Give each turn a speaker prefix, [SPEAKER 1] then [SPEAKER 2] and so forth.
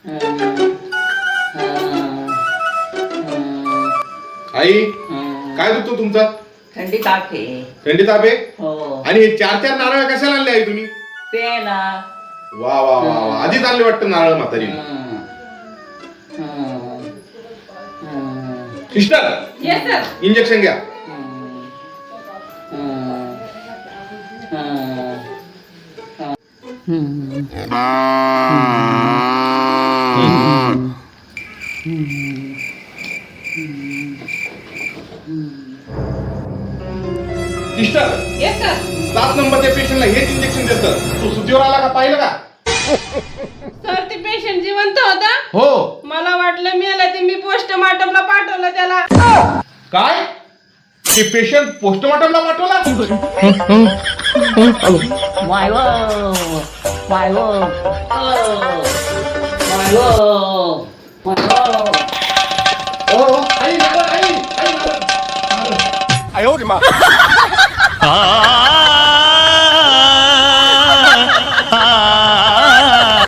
[SPEAKER 1] आई काय दुखतो तुमचा?
[SPEAKER 2] थंडी ताप आहे.
[SPEAKER 1] थंडी ताप आहे?
[SPEAKER 2] हो.
[SPEAKER 1] आणि हे 4-4 नारळ कशाला आणले आई तुम्ही?
[SPEAKER 2] प्यायला.
[SPEAKER 1] वा वा वा वा, आधीच आणले वाटतं नारळ म्हातारी. Sister,
[SPEAKER 3] yes sir.
[SPEAKER 1] इंजेक्शन घ्या. Sister,
[SPEAKER 3] yes sir.
[SPEAKER 1] 7 नंबरच्या पेशंटला हेच इंजेक्शन देतं. तू सुट्टीवर आला का पाहिलं का?
[SPEAKER 3] सर ते पेशंट जिवंत होता.
[SPEAKER 1] हो.
[SPEAKER 3] मला वाटलं मेला ते मी पोस्टमार्टमला पाठवलं त्याला.
[SPEAKER 1] काय? ते पेशंट पोस्टमॉर्टमला पाठवला?
[SPEAKER 2] माय वो, माय वो, माय वो, माय वो.
[SPEAKER 1] हो, आई, आई, आई, आई.
[SPEAKER 4] 哎呦我的妈！啊！